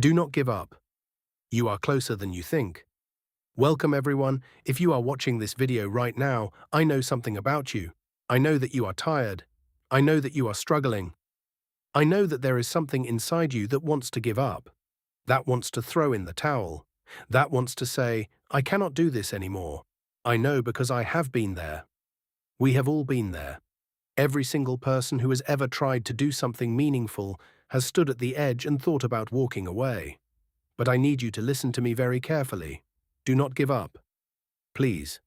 Do not give up. You are closer than you think. Welcome everyone. If you are watching this video right now, I know something about you. I know that you are tired. I know that you are struggling. I know that there is something inside you that wants to give up, that wants to throw in the towel, that wants to say, I cannot do this anymore. I know because I have been there. We have all been there. Every single person who has ever tried to do something meaningful has stood at the edge and thought about walking away. But I need you to listen to me very carefully. Do not give up. Please.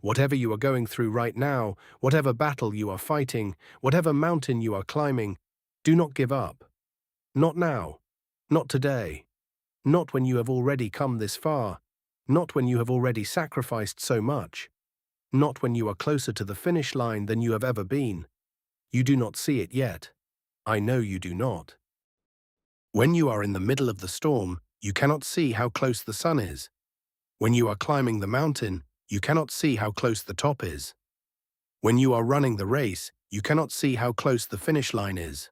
Whatever you are going through right now, whatever battle you are fighting, whatever mountain you are climbing, do not give up. Not now. Not today. Not when you have already come this far. Not when you have already sacrificed so much. Not when you are closer to the finish line than you have ever been. You do not see it yet. I know you do not. When you are in the middle of the storm, you cannot see how close the sun is. When you are climbing the mountain, you cannot see how close the top is. When you are running the race, you cannot see how close the finish line is.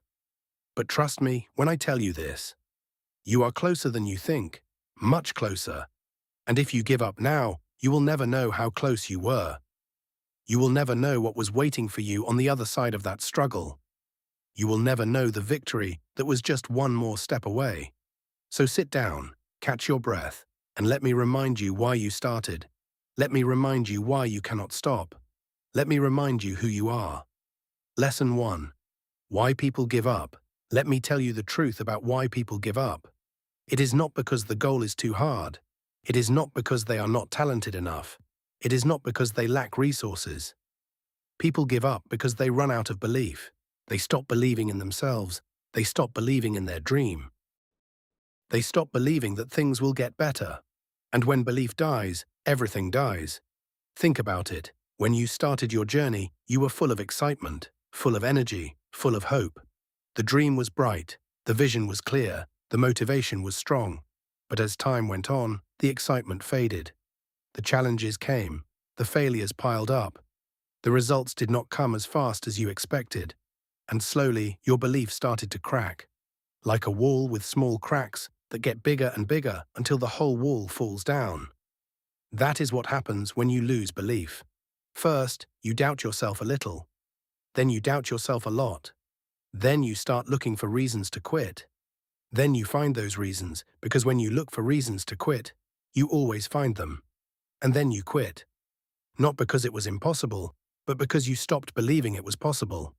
But trust me when I tell you this. You are closer than you think, much closer. And if you give up now, you will never know how close you were. You will never know what was waiting for you on the other side of that struggle. You will never know the victory that was just one more step away. So sit down, catch your breath, and let me remind you why you started. Let me remind you why you cannot stop. Let me remind you who you are. Lesson 1. Why people give up. Let me tell you the truth about why people give up. It is not because the goal is too hard. It is not because they are not talented enough. It is not because they lack resources. People give up because they run out of belief. They stop believing in themselves. They stop believing in their dream. They stop believing that things will get better. And when belief dies, everything dies. Think about it. When you started your journey, you were full of excitement, full of energy, full of hope. The dream was bright, the vision was clear, the motivation was strong. But as time went on, the excitement faded. The challenges came, the failures piled up. The results did not come as fast as you expected. And slowly, your belief started to crack. Like a wall with small cracks that get bigger and bigger until the whole wall falls down. That is what happens when you lose belief. First, you doubt yourself a little. Then you doubt yourself a lot. Then you start looking for reasons to quit. Then you find those reasons, because when you look for reasons to quit, you always find them. And then you quit. Not because it was impossible, but because you stopped believing it was possible.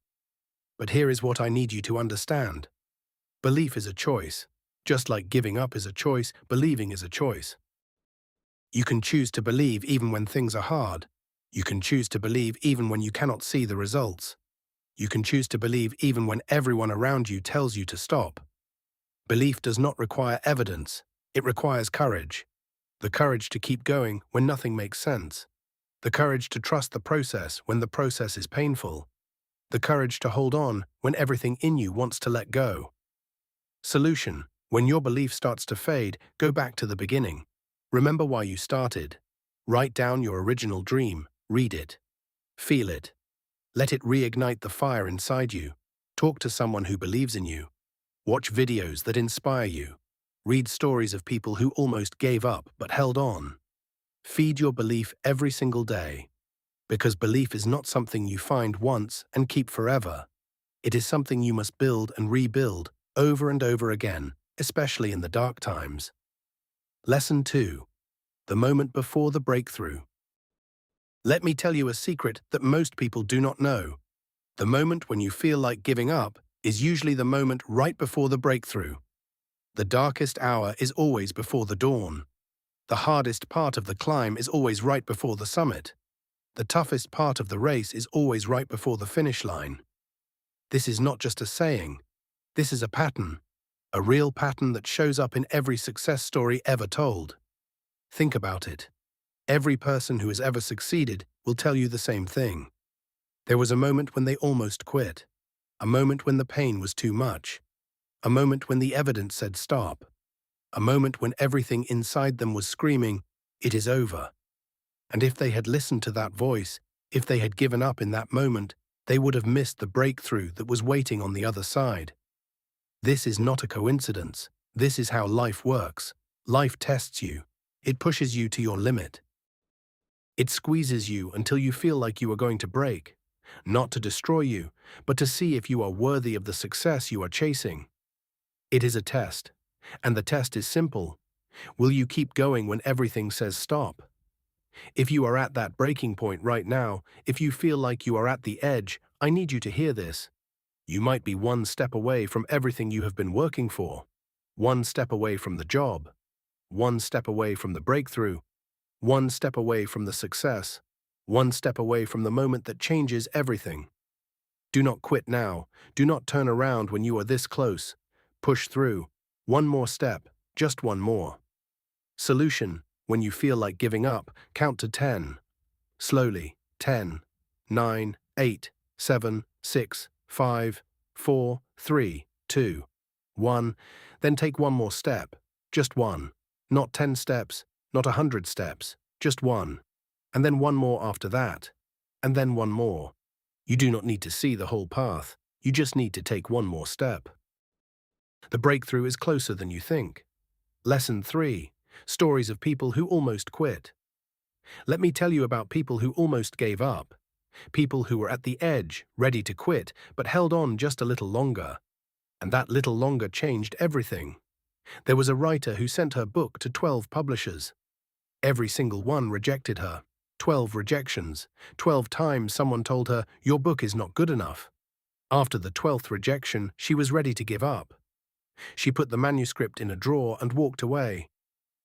But here is what I need you to understand. Belief is a choice. Just like giving up is a choice, believing is a choice. You can choose to believe even when things are hard. You can choose to believe even when you cannot see the results. You can choose to believe even when everyone around you tells you to stop. Belief does not require evidence. It requires courage. The courage to keep going when nothing makes sense. The courage to trust the process when the process is painful. The courage to hold on when everything in you wants to let go. Solution: when your belief starts to fade, go back to the beginning. Remember why you started. Write down your original dream. Read it. Feel it. Let it reignite the fire inside you. Talk to someone who believes in you. Watch videos that inspire you. Read stories of people who almost gave up but held on. Feed your belief every single day. Because belief is not something you find once and keep forever. It is something you must build and rebuild over and over again, especially in the dark times. Lesson 2. The moment before the breakthrough. Let me tell you a secret that most people do not know. The moment when you feel like giving up is usually the moment right before the breakthrough. The darkest hour is always before the dawn. The hardest part of the climb is always right before the summit. The toughest part of the race is always right before the finish line. This is not just a saying. This is a pattern. A real pattern that shows up in every success story ever told. Think about it. Every person who has ever succeeded will tell you the same thing. There was a moment when they almost quit. A moment when the pain was too much. A moment when the evidence said stop. A moment when everything inside them was screaming, "It is over." And if they had listened to that voice, if they had given up in that moment, they would have missed the breakthrough that was waiting on the other side. This is not a coincidence. This is how life works. Life tests you. It pushes you to your limit. It squeezes you until you feel like you are going to break. Not to destroy you, but to see if you are worthy of the success you are chasing. It is a test. And the test is simple. Will you keep going when everything says stop? If you are at that breaking point right now, if you feel like you are at the edge, I need you to hear this. You might be one step away from everything you have been working for. One step away from the job. One step away from the breakthrough. One step away from the success. One step away from the moment that changes everything. Do not quit now. Do not turn around when you are this close. Push through. One more step. Just one more. Solution: when you feel like giving up, count to 10. Slowly. 10, 9, 8, 7, 6, 5, 4, 3, 2, 1. Then take one more step. Just one. Not 10 steps, not 100 steps. Just one. And then one more after that. And then one more. You do not need to see the whole path. You just need to take one more step. The breakthrough is closer than you think. Lesson 3. Stories of people who almost quit. Let me tell you about people who almost gave up. People who were at the edge, ready to quit, but held on just a little longer. And that little longer changed everything. There was a writer who sent her book to 12 publishers. Every single one rejected her. 12 rejections. 12 times someone told her, "Your book is not good enough." After the 12th rejection, she was ready to give up. She put the manuscript in a drawer and walked away.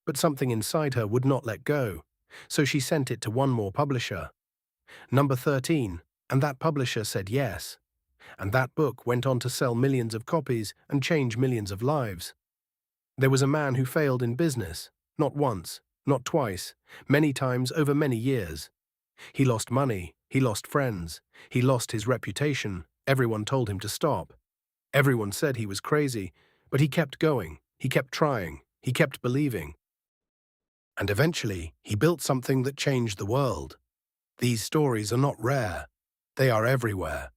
But something inside her would not let go, so she sent it to one more publisher. Number 13, and that publisher said yes. And that book went on to sell millions of copies and change millions of lives. There was a man who failed in business, not once, not twice, many times over many years. He lost money, he lost friends, he lost his reputation. Everyone told him to stop. Everyone said he was crazy, but he kept going, he kept trying, he kept believing. And eventually, he built something that changed the world. These stories are not rare. They are everywhere.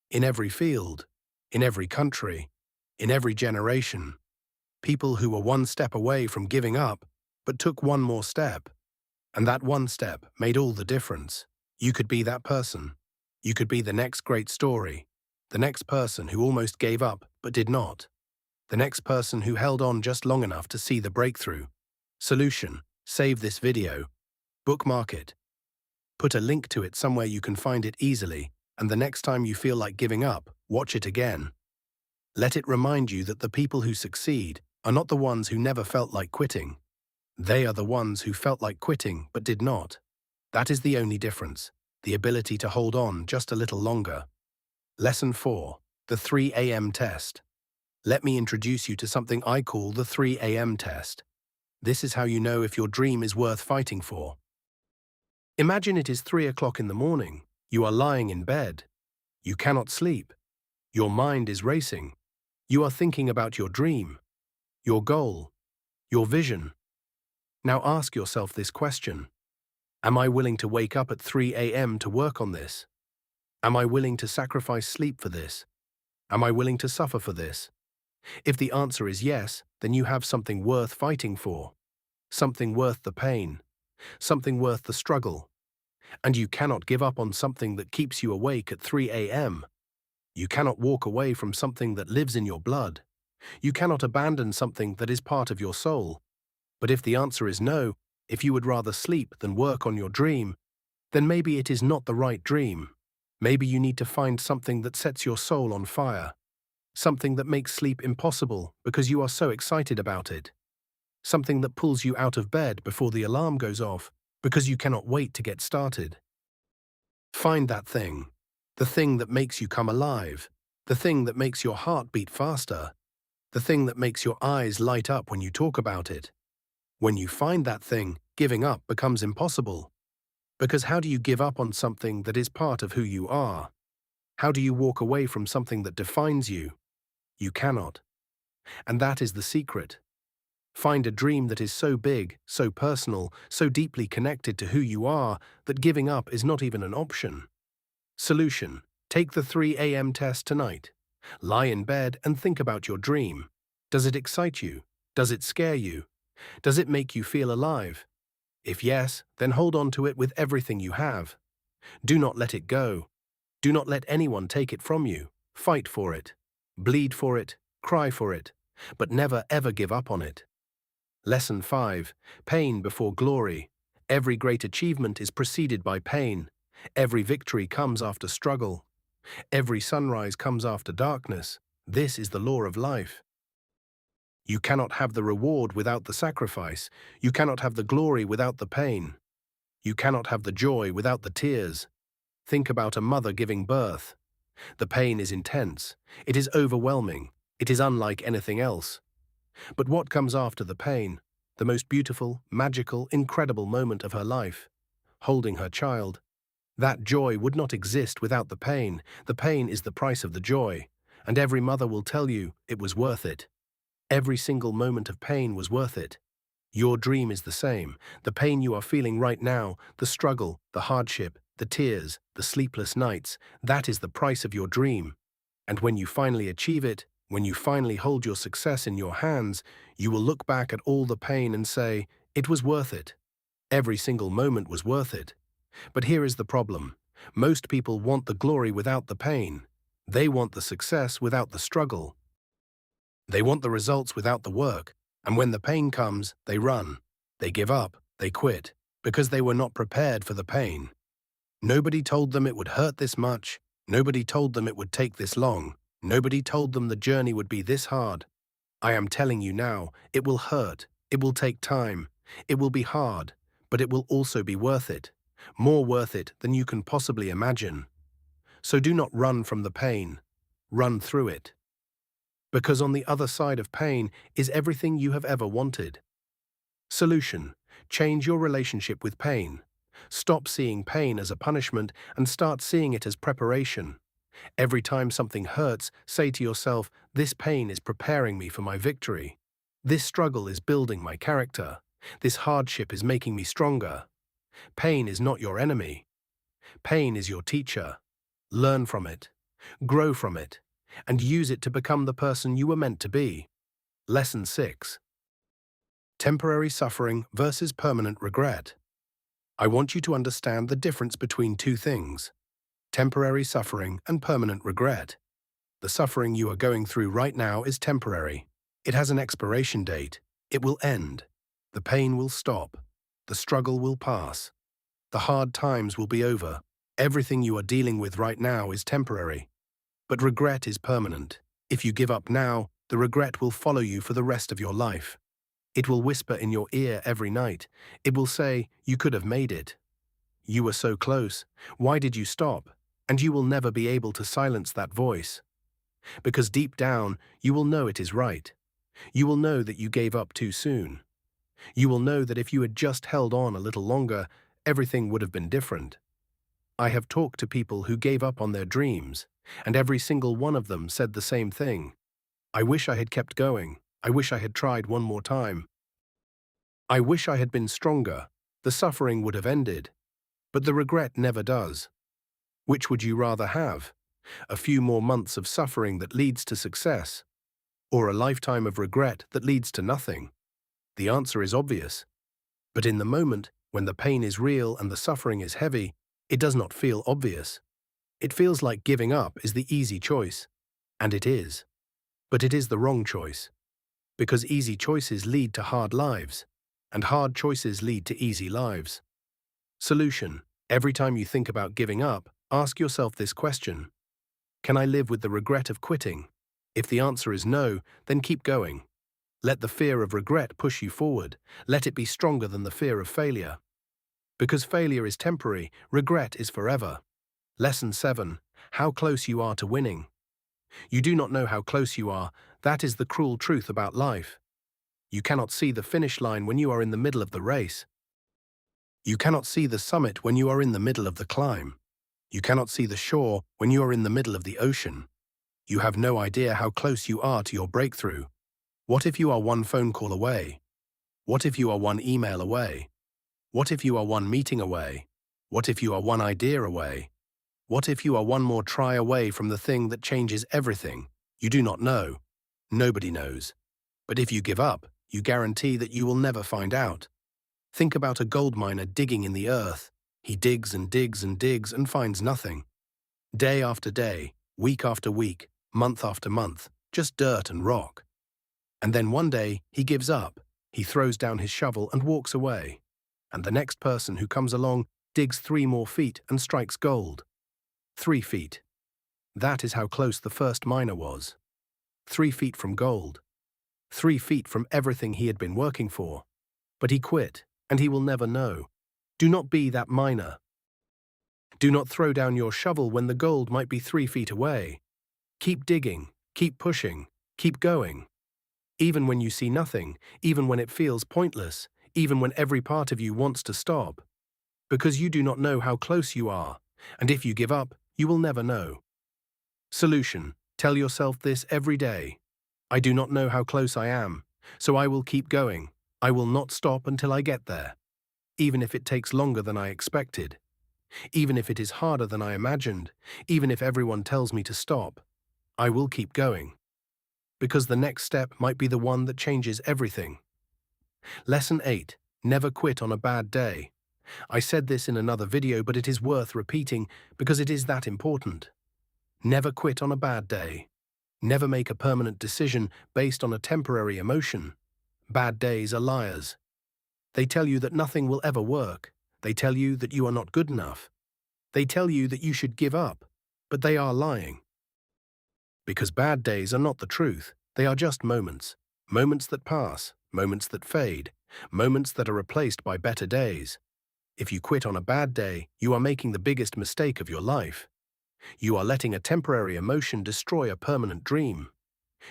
In every field, in every country, in every generation. People who were one step away from giving up, but took one more step. And that one step made all the difference. You could be that person. You could be the next great story. The next person who almost gave up, but did not. The next person who held on just long enough to see the breakthrough. Solution: save this video. Bookmark it. Put a link to it somewhere you can find it easily, and the next time you feel like giving up, watch it again. Let it remind you that the people who succeed are not the ones who never felt like quitting. They are the ones who felt like quitting but did not. That is the only difference, the ability to hold on just a little longer. Lesson 4. The 3 a.m. test. Let me introduce you to something I call the 3 a.m. test. This is how you know if your dream is worth fighting for. Imagine it is 3 o'clock in the morning. You are lying in bed. You cannot sleep. Your mind is racing. You are thinking about your dream, your goal, your vision. Now ask yourself this question. Am I willing to wake up at 3 a.m. to work on this? Am I willing to sacrifice sleep for this? Am I willing to suffer for this? If the answer is yes, then you have something worth fighting for. Something worth the pain. Something worth the struggle. And you cannot give up on something that keeps you awake at 3 a.m. You cannot walk away from something that lives in your blood. You cannot abandon something that is part of your soul. But if the answer is no, if you would rather sleep than work on your dream, then maybe it is not the right dream. Maybe you need to find something that sets your soul on fire. Something that makes sleep impossible because you are so excited about it. Something that pulls you out of bed before the alarm goes off because you cannot wait to get started. Find that thing. The thing that makes you come alive. The thing that makes your heart beat faster. The thing that makes your eyes light up when you talk about it. When you find that thing, giving up becomes impossible. Because how do you give up on something that is part of who you are? How do you walk away from something that defines you? You cannot. And that is the secret. Find a dream that is so big, so personal, so deeply connected to who you are that giving up is not even an option. Solution: take the 3 a.m. test tonight. Lie in bed and think about your dream. Does it excite you? Does it scare you? Does it make you feel alive? If yes, then hold on to it with everything you have. Do not let it go. Do not let anyone take it from you. Fight for it. Bleed for it. Cry for it. But never ever give up on it. Lesson 5. Pain before glory. Every great achievement is preceded by pain. Every victory comes after struggle. Every sunrise comes after darkness. This is the law of life. You cannot have the reward without the sacrifice. You cannot have the glory without the pain. You cannot have the joy without the tears. Think about a mother giving birth. The pain is intense. It is overwhelming. It is unlike anything else. But what comes after the pain? The most beautiful, magical, incredible moment of her life. Holding her child. That joy would not exist without the pain. The pain is the price of the joy. And every mother will tell you it was worth it. Every single moment of pain was worth it. Your dream is the same. The pain you are feeling right now, the struggle, the hardship, the tears, the sleepless nights, that is the price of your dream. And when you finally achieve it, when you finally hold your success in your hands, you will look back at all the pain and say, it was worth it. Every single moment was worth it. But here is the problem. Most people want the glory without the pain. They want the success without the struggle. They want the results without the work. And when the pain comes, they run. They give up. They quit. Because they were not prepared for the pain. Nobody told them it would hurt this much. Nobody told them it would take this long. Nobody told them the journey would be this hard. I am telling you now, it will hurt. It will take time. It will be hard. But it will also be worth it. More worth it than you can possibly imagine. So do not run from the pain. Run through it. Because on the other side of pain is everything you have ever wanted. Solution: change your relationship with pain. Stop seeing pain as a punishment and start seeing it as preparation. Every time something hurts, say to yourself, this pain is preparing me for my victory. This struggle is building my character. This hardship is making me stronger. Pain is not your enemy. Pain is your teacher. Learn from it. Grow from it. And use it to become the person you were meant to be. Lesson 6. Temporary suffering versus permanent regret. I want you to understand the difference between two things: temporary suffering and permanent regret. The suffering you are going through right now is temporary. It has an expiration date. It will end. The pain will stop. The struggle will pass. The hard times will be over. Everything you are dealing with right now is temporary. But regret is permanent. If you give up now, the regret will follow you for the rest of your life. It will whisper in your ear every night. It will say, you could have made it. You were so close. Why did you stop? And you will never be able to silence that voice. Because deep down, you will know it is right. You will know that you gave up too soon. You will know that if you had just held on a little longer, everything would have been different. I have talked to people who gave up on their dreams, and every single one of them said the same thing. I wish I had kept going. I wish I had tried one more time. I wish I had been stronger. The suffering would have ended. But the regret never does. Which would you rather have? A few more months of suffering that leads to success, or a lifetime of regret that leads to nothing? The answer is obvious. But in the moment, when the pain is real and the suffering is heavy, it does not feel obvious. It feels like giving up is the easy choice. And it is. But it is the wrong choice. Because easy choices lead to hard lives, and hard choices lead to easy lives. Solution: every time you think about giving up, ask yourself this question: can I live with the regret of quitting? If the answer is no, then keep going. Let the fear of regret push you forward. Let it be stronger than the fear of failure. Because failure is temporary, regret is forever. Lesson 7. How close you are to winning. You do not know how close you are. That is the cruel truth about life. You cannot see the finish line when you are in the middle of the race. You cannot see the summit when you are in the middle of the climb. You cannot see the shore when you are in the middle of the ocean. You have no idea how close you are to your breakthrough. What if you are one phone call away? What if you are one email away? What if you are one meeting away? What if you are one idea away? What if you are one more try away from the thing that changes everything? You do not know. Nobody knows. But if you give up, You guarantee that you will never find out. Think about a gold miner digging in the earth. He digs and digs and digs and finds nothing. Day after day, week after week, month after month, just dirt and rock. And then one day, he gives up. He throws down his shovel and walks away. And the next person who comes along digs 3 more feet and strikes gold. 3 feet. That is how close the first miner was. 3 feet from gold. 3 feet from everything he had been working for. But he quit, and he will never know. Do not be that miner. Do not throw down your shovel when the gold might be 3 feet away. Keep digging, keep pushing, keep going. Even when you see nothing, even when it feels pointless, even when every part of you wants to stop. Because you do not know how close you are, and if you give up, you will never know. Solution: tell yourself this every day. I do not know how close I am, so I will keep going. I will not stop until I get there. Even if it takes longer than I expected. Even if it is harder than I imagined. Even if everyone tells me to stop. I will keep going. Because the next step might be the one that changes everything. Lesson 8. Never quit on a bad day. I said this in another video, but it is worth repeating because it is that important. Never quit on a bad day. Never make a permanent decision based on a temporary emotion. Bad days are liars. They tell you that nothing will ever work. They tell you that you are not good enough. They tell you that you should give up, but they are lying. Because bad days are not the truth. They are just moments. Moments that pass, moments that fade, moments that are replaced by better days. If you quit on a bad day, you are making the biggest mistake of your life. You are letting a temporary emotion destroy a permanent dream.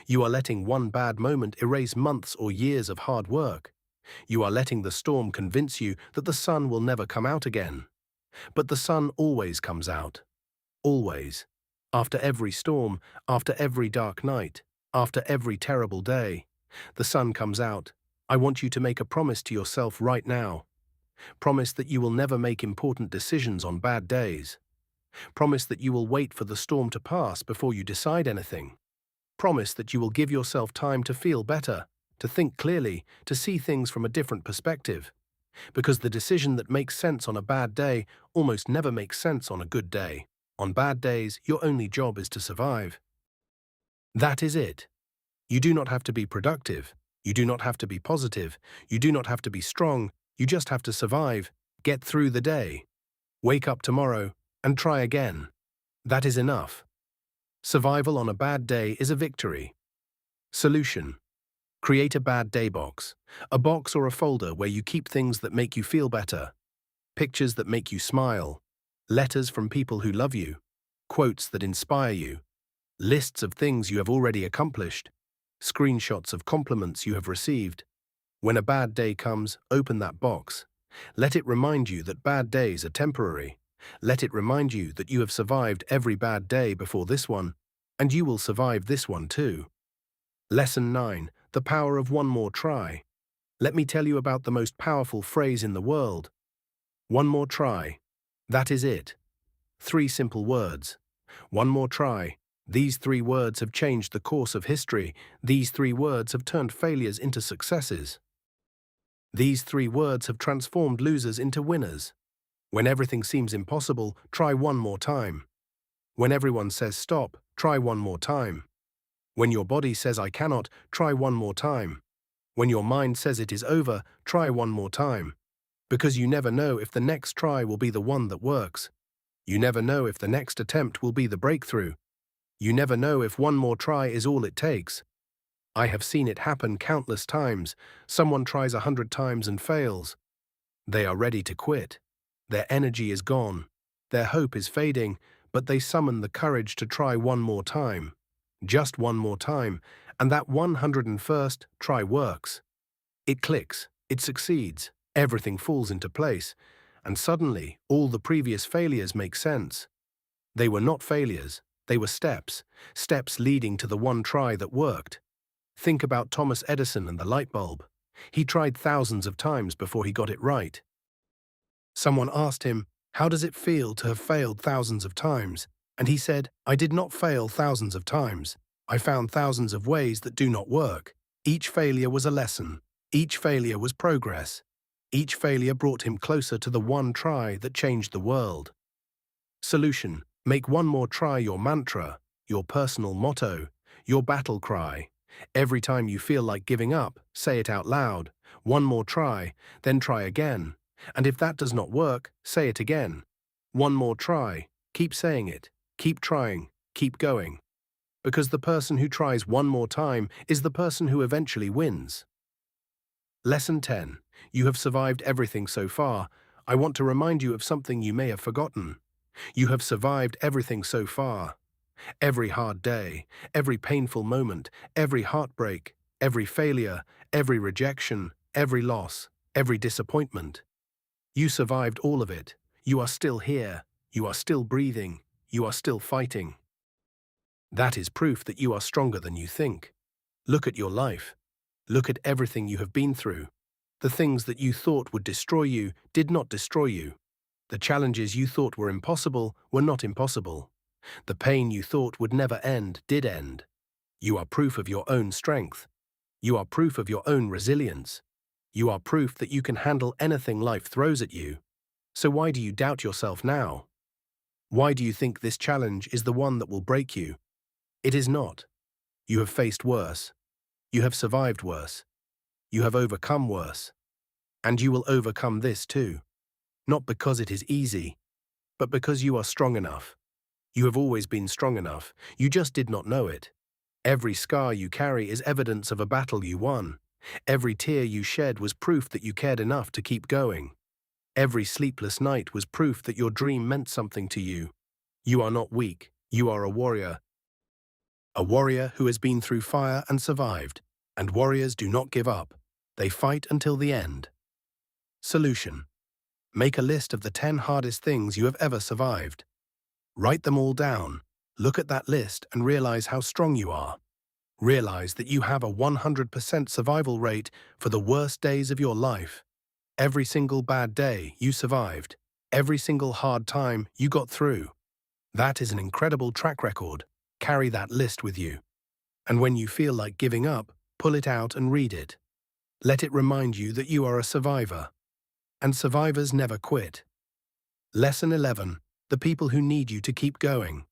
You are letting one bad moment erase months or years of hard work. You are letting the storm convince you that the sun will never come out again. But the sun always comes out. Always. After every storm, after every dark night, after every terrible day, the sun comes out. I want you to make a promise to yourself right now. Promise that you will never make important decisions on bad days. Promise that you will wait for the storm to pass before you decide anything. Promise that you will give yourself time to feel better, to think clearly, to see things from a different perspective. Because the decision that makes sense on a bad day almost never makes sense on a good day. On bad days, your only job is to survive. That is it. You do not have to be productive. You do not have to be positive. You do not have to be strong. You just have to survive, get through the day. Wake up tomorrow and try again. That is enough. Survival on a bad day is a victory. Solution: create a bad day box. A box or a folder where you keep things that make you feel better. Pictures that make you smile. Letters from people who love you. Quotes that inspire you. Lists of things you have already accomplished. Screenshots of compliments you have received. When a bad day comes, open that box. Let it remind you that bad days are temporary. Let it remind you that you have survived every bad day before this one, and you will survive this one too. Lesson 9. The power of one more try. Let me tell you about the most powerful phrase in the world. One more try. That is it. 3 simple words. One more try. These 3 words have changed the course of history. These 3 words have turned failures into successes. These 3 words have transformed losers into winners. When everything seems impossible, try one more time. When everyone says stop, try one more time. When your body says I cannot, try one more time. When your mind says it is over, try one more time. Because you never know if the next try will be the one that works. You never know if the next attempt will be the breakthrough. You never know if one more try is all it takes. I have seen it happen countless times. Someone tries 100 times and fails. They are ready to quit. Their energy is gone. Their hope is fading, but they summon the courage to try one more time. Just one more time, and that 101st try works. It clicks. It succeeds. Everything falls into place, and suddenly all the previous failures make sense. They were not failures. They were steps. Steps leading to the one try that worked. Think about Thomas Edison and the light bulb. He tried thousands of times before he got it right. Someone asked him, "How does it feel to have failed thousands of times?" And he said, "I did not fail thousands of times. I found thousands of ways that do not work. Each failure was a lesson. Each failure was progress. Each failure brought him closer to the one try that changed the world. Solution: make one more try your mantra, your personal motto, your battle cry. Every time you feel like giving up, say it out loud. One more try, then try again. And if that does not work, say it again. One more try. Keep saying it. Keep trying. Keep going. Because the person who tries one more time is the person who eventually wins. Lesson 10. You have survived everything so far. I want to remind you of something you may have forgotten. You have survived everything so far. Every hard day, every painful moment, every heartbreak, every failure, every rejection, every loss, every disappointment. You survived all of it. You are still here. You are still breathing. You are still fighting. That is proof that you are stronger than you think. Look at your life. Look at everything you have been through. The things that you thought would destroy you did not destroy you. The challenges you thought were impossible were not impossible. The pain you thought would never end did end. You are proof of your own strength. You are proof of your own resilience. You are proof that you can handle anything life throws at you. So why do you doubt yourself now? Why do you think this challenge is the one that will break you? It is not. You have faced worse. You have survived worse. You have overcome worse. And you will overcome this too. Not because it is easy, but because you are strong enough. You have always been strong enough. You just did not know it. Every scar you carry is evidence of a battle you won. Every tear you shed was proof that you cared enough to keep going. Every sleepless night was proof that your dream meant something to you. You are not weak. You are a warrior. A warrior who has been through fire and survived. And warriors do not give up. They fight until the end. Solution: make a list of the 10 hardest things you have ever survived. Write them all down. Look at that list and realize how strong you are. Realize that you have a 100% survival rate for the worst days of your life. Every single bad day you survived. Every single hard time you got through. That is an incredible track record. Carry that list with you. And when you feel like giving up, pull it out and read it. Let it remind you that you are a survivor. And survivors never quit. Lesson 11. The people who need you to keep going.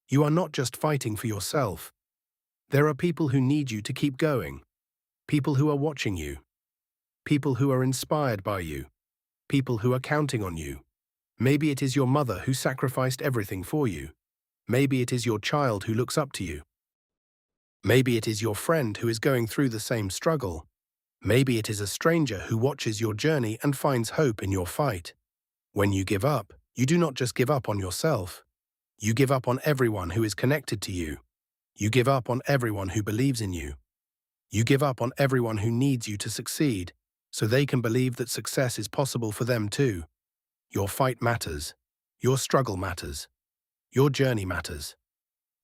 You are not just fighting for yourself. There are people who need you to keep going. People who are watching you. People who are inspired by you. People who are counting on you. Maybe it is your mother who sacrificed everything for you. Maybe it is your child who looks up to you. Maybe it is your friend who is going through the same struggle. Maybe it is a stranger who watches your journey and finds hope in your fight. When you give up, you do not just give up on yourself. You give up on everyone who is connected to you. You give up on everyone who believes in you. You give up on everyone who needs you to succeed, so they can believe that success is possible for them too. Your fight matters. Your struggle matters. Your journey matters.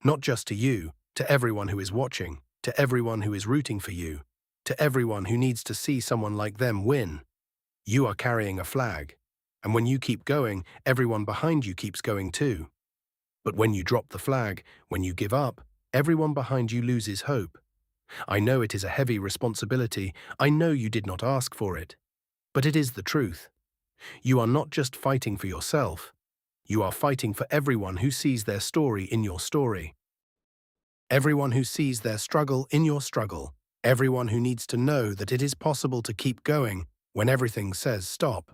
Not just to you, to everyone who is watching, to everyone who is rooting for you, to everyone who needs to see someone like them win. You are carrying a flag. And when you keep going, everyone behind you keeps going too. But when you drop the flag, when you give up, everyone behind you loses hope. I know it is a heavy responsibility. I know you did not ask for it. But it is the truth. You are not just fighting for yourself. You are fighting for everyone who sees their story in your story. Everyone who sees their struggle in your struggle. Everyone who needs to know that it is possible to keep going when everything says stop.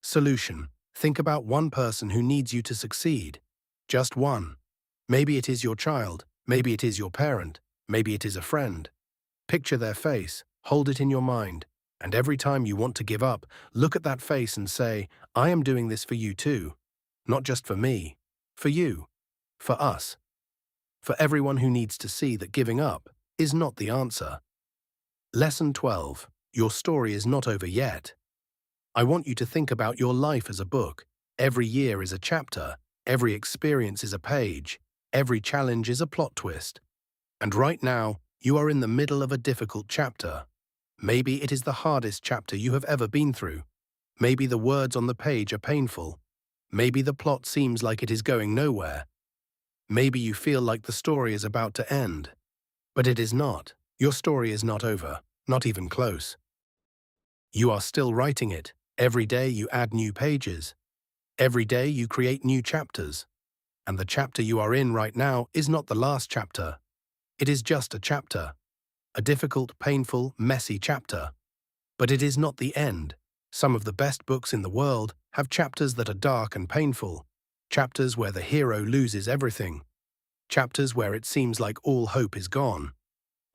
Solution: think about one person who needs you to succeed. Just one. Maybe it is your child. Maybe it is your parent. Maybe it is a friend. Picture their face, hold it in your mind, and every time you want to give up, look at that face and say, I am doing this for you too. Not just for me. For you. For us. For everyone who needs to see that giving up is not the answer. Lesson 12. Your story is not over yet. I want you to think about your life as a book. Every year is a chapter. Every experience is a page. Every challenge is a plot twist. And right now, you are in the middle of a difficult chapter. Maybe it is the hardest chapter you have ever been through. Maybe the words on the page are painful. Maybe the plot seems like it is going nowhere. Maybe you feel like the story is about to end. But it is not. Your story is not over, not even close. You are still writing it. Every day you add new pages. Every day you create new chapters. And the chapter you are in right now is not the last chapter. It is just a chapter. A difficult, painful, messy chapter. But it is not the end. Some of the best books in the world have chapters that are dark and painful. Chapters where the hero loses everything. Chapters where it seems like all hope is gone.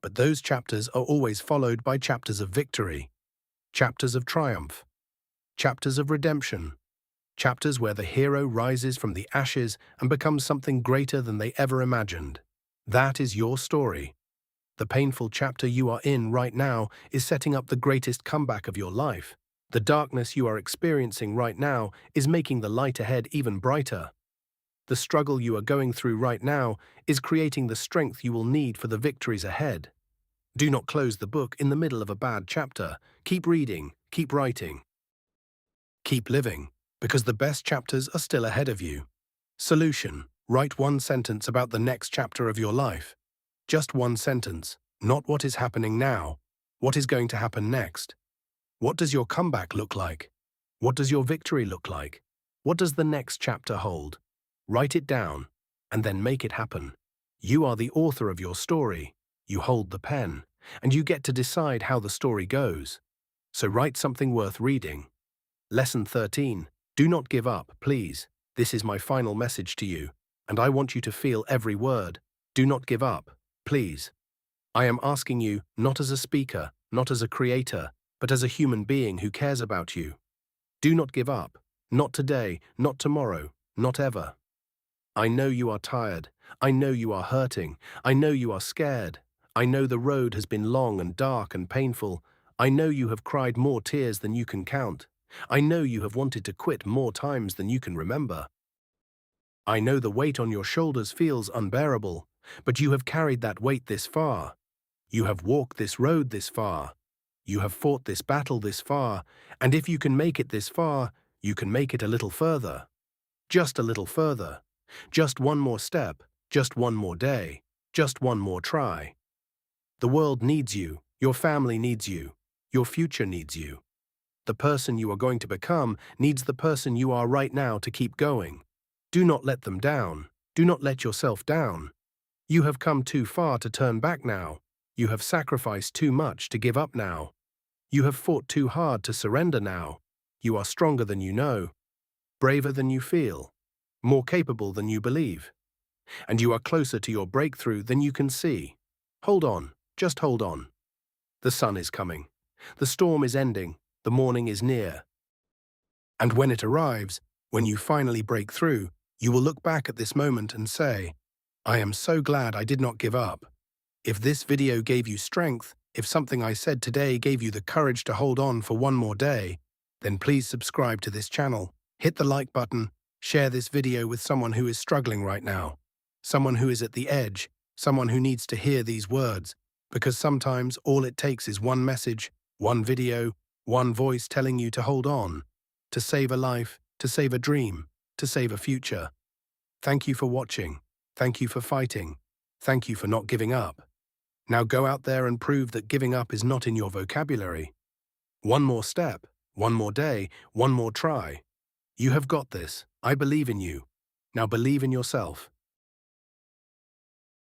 But those chapters are always followed by chapters of victory. Chapters of triumph. Chapters of redemption. Chapters where the hero rises from the ashes and becomes something greater than they ever imagined. That is your story. The painful chapter you are in right now is setting up the greatest comeback of your life. The darkness you are experiencing right now is making the light ahead even brighter. The struggle you are going through right now is creating the strength you will need for the victories ahead. Do not close the book in the middle of a bad chapter. Keep reading, keep writing. Keep living, because the best chapters are still ahead of you. Solution: write one sentence about the next chapter of your life. Just one sentence, not what is happening now. What is going to happen next? What does your comeback look like? What does your victory look like? What does the next chapter hold? Write it down, and then make it happen. You are the author of your story. You hold the pen, and you get to decide how the story goes. So write something worth reading. Lesson 13. Do not give up, please. This is my final message to you, and I want you to feel every word. Do not give up, please. I am asking you, not as a speaker, not as a creator, but as a human being who cares about you. Do not give up. Not today, not tomorrow, not ever. I know you are tired. I know you are hurting. I know you are scared. I know the road has been long and dark and painful. I know you have cried more tears than you can count. I know you have wanted to quit more times than you can remember. I know the weight on your shoulders feels unbearable, but you have carried that weight this far. You have walked this road this far. You have fought this battle this far, and if you can make it this far, you can make it a little further. Just a little further. Just one more step, just one more day, just one more try. The world needs you, your family needs you, your future needs you. The person you are going to become needs the person you are right now to keep going. Do not let them down. Do not let yourself down. You have come too far to turn back now. You have sacrificed too much to give up now. You have fought too hard to surrender now. You are stronger than you know, braver than you feel, more capable than you believe. And you are closer to your breakthrough than you can see. Hold on, just hold on. The sun is coming. The storm is ending. The morning is near. And when it arrives, when you finally break through, you will look back at this moment and say, I am so glad I did not give up. If this video gave you strength, if something I said today gave you the courage to hold on for one more day, then please subscribe to this channel, hit the like button, share this video with someone who is struggling right now, someone who is at the edge, someone who needs to hear these words, because sometimes all it takes is one message, one video, one voice telling you to hold on, to save a life, to save a dream, to save a future. Thank you for watching. Thank you for fighting. Thank you for not giving up. Now go out there and prove that giving up is not in your vocabulary. One more step, one more day, one more try. You have got this. I believe in you. Now believe in yourself.